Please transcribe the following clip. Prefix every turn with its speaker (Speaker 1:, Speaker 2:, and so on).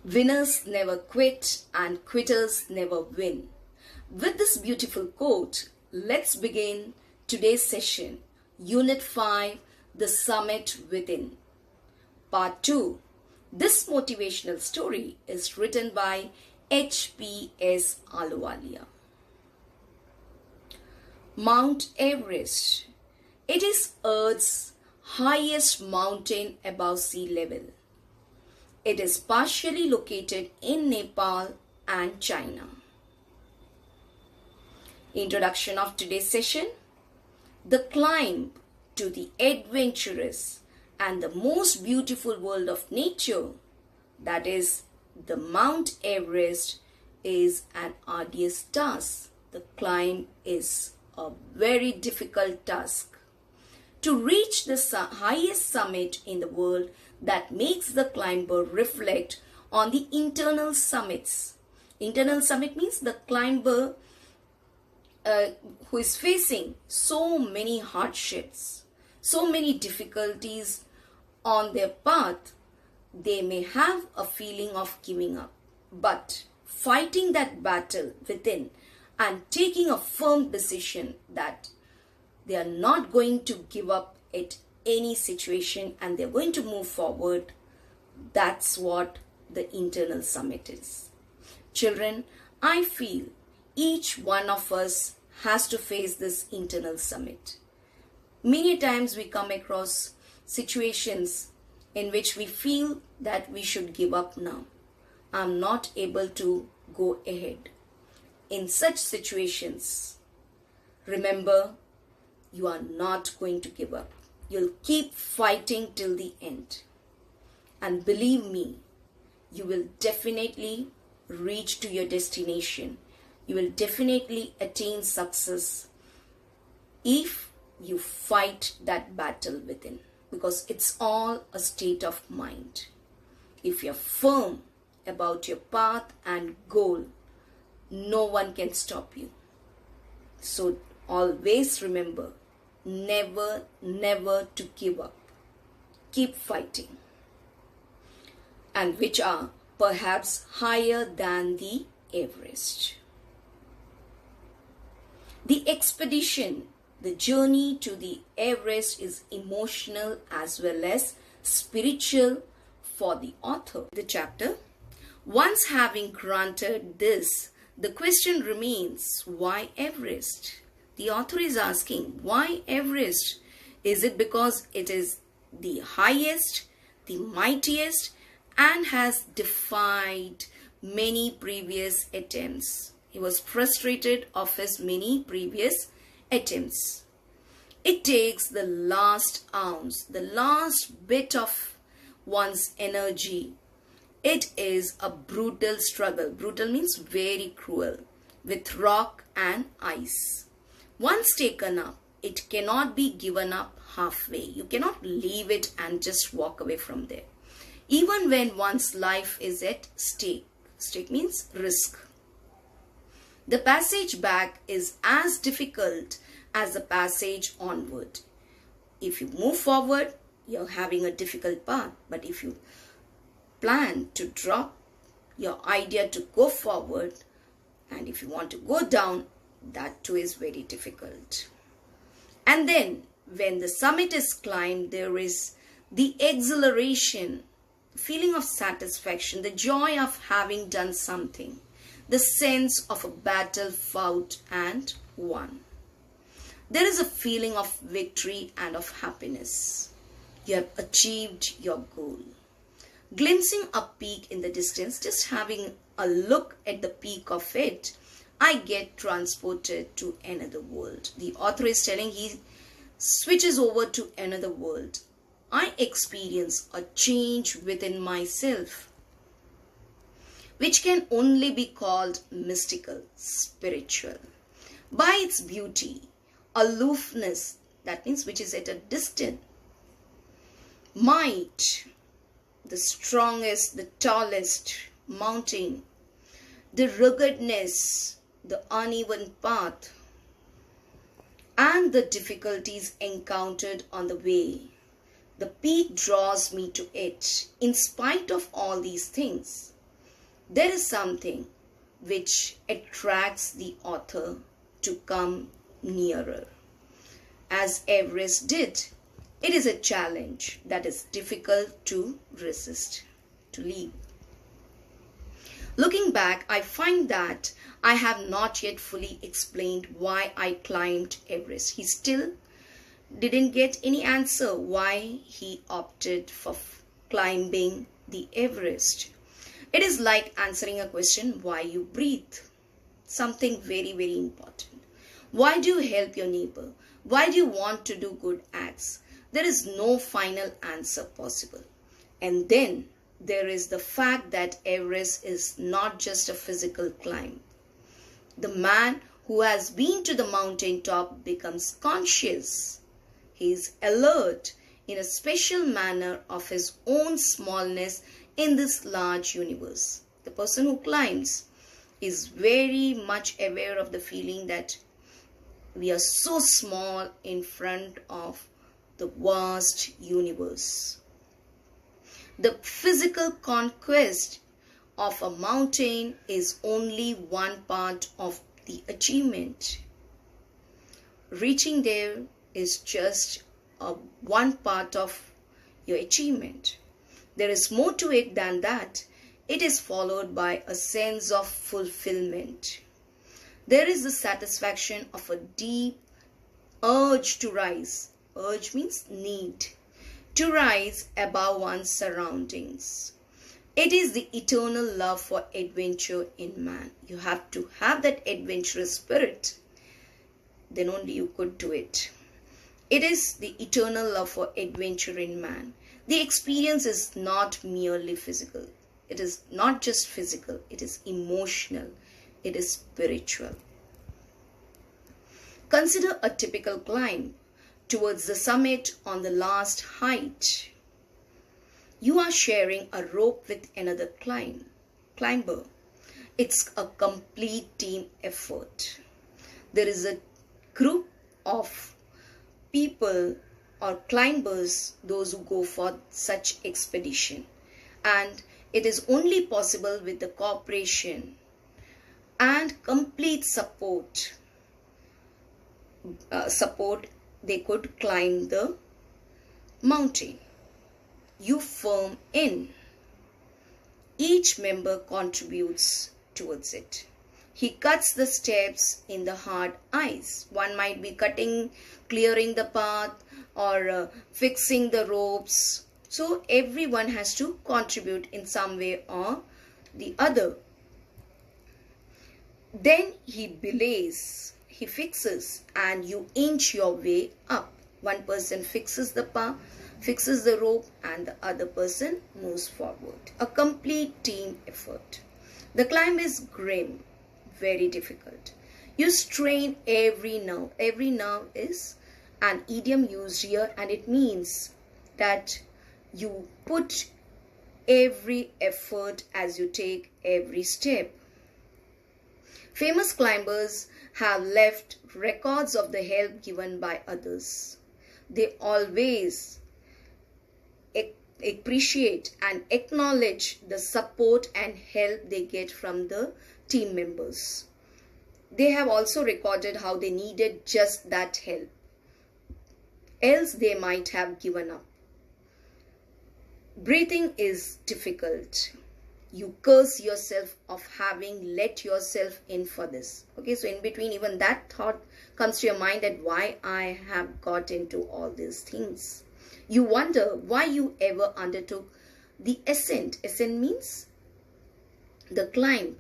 Speaker 1: Winners never quit and quitters never win. With this beautiful quote, let's begin today's session, Unit 5, The Summit Within. Part 2. This motivational story is written by H.P.S. Ahluwalia. Mount Everest. It is Earth's highest mountain above sea level. It is partially located in Nepal and China. Introduction of today's session. The climb to the adventurous and the most beautiful world of nature, that is the Mount Everest, is an arduous task. The climb is a very difficult task. To reach the highest summit in the world, that makes the climber reflect on the internal summits. Internal summit means the climber who is facing so many hardships, so many difficulties on their path. They may have a feeling of giving up, but fighting that battle within and taking a firm decision that they are not going to give up at any situation and they're going to move forward, that's what the internal summit is. Children, I feel each one of us has to face this internal summit. Many times we come across situations in which we feel that we should give up now. I'm not able to go ahead. In such situations, remember, you are not going to give up. You'll keep fighting till the end. And believe me, you will definitely reach to your destination. You will definitely attain success if you fight that battle within. Because it's all a state of mind. If you're firm about your path and goal, no one can stop you. So always remember, never to give up. Keep fighting. And which are perhaps higher than the Everest. The expedition, the journey to the Everest, is emotional as well as spiritual for the author. The chapter. Once having granted this, the question remains, why Everest? The author is asking, why Everest? Is it because it is the highest, the mightiest, and has defied many previous attempts? He was frustrated of his many previous attempts. It takes the last ounce, the last bit of one's energy. It is a brutal struggle. Brutal means very cruel, with rock and ice. Once taken up, it cannot be given up halfway. You cannot leave it and just walk away from there. Even when one's life is at stake. Stake means risk. The passage back is as difficult as the passage onward. If you move forward, you're having a difficult path. But if you plan to drop your idea to go forward, and if you want to go down, that too is very difficult. And then when the summit is climbed, there is the exhilaration, feeling of satisfaction, the joy of having done something, the sense of a battle fought and won. There is a feeling of victory and of happiness. You have achieved your goal. Glimpsing a peak in the distance, just having a look at the peak of it, I get transported to another world. The author is telling he switches over to another world. I experience a change within myself, which can only be called mystical, spiritual. By its beauty, aloofness, that means which is at a distance, might, the strongest, the tallest mountain, the ruggedness, the uneven path, and the difficulties encountered on the way. The peak draws me to it in spite of all these things. there is something which attracts the author to come nearer. As Everest did, it is a challenge that is difficult to resist, to leave. Looking back, I find that I have not yet fully explained why I climbed Everest. He still didn't get any answer why he opted for climbing the Everest. It is like answering a question, why you breathe. Something very, very important. Why do you help your neighbor? Why do you want to do good acts? There is no final answer possible. And then there is the fact that Everest is not just a physical climb. The man who has been to the mountaintop becomes conscious. He is alert in a special manner of his own smallness in this large universe. The person who climbs is very much aware of the feeling that we are so small in front of the vast universe. The physical conquest of a mountain is only one part of the achievement. Reaching there is just one part of your achievement. There is more to it than that. It is followed by a sense of fulfillment. There is the satisfaction of a deep urge to rise. Urge means need. To rise above one's surroundings. It is the eternal love for adventure in man. You have to have that adventurous spirit. Then only you could do it. It is the eternal love for adventure in man. The experience is not merely physical. It is not just physical. It is emotional. It is spiritual. Consider a typical climb towards the summit on the last height. You are sharing a rope with another climber. It's a complete team effort. There is a group of people or climbers, those who go for such expedition. And it is only possible with the cooperation and complete support. They could climb the mountain. You firm in. Each member contributes towards it. He cuts the steps in the hard ice. One might be clearing the path or fixing the ropes. So everyone has to contribute in some way or the other. Then he belays. He fixes and you inch your way up. One person fixes the path, fixes the rope, and the other person moves forward. A complete team effort. The climb is grim, very difficult. You strain every nerve. Every nerve is an idiom used here, and it means that you put every effort as you take every step. Famous climbers have left records of the help given by others. They always appreciate and acknowledge the support and help they get from the team members. They have also recorded how they needed just that help. Else they might have given up. Breathing is difficult. You curse yourself of having let yourself in for this. Okay, so in between even that thought comes to your mind that why I have got into all these things. You wonder why you ever undertook the ascent. Ascent means the climb.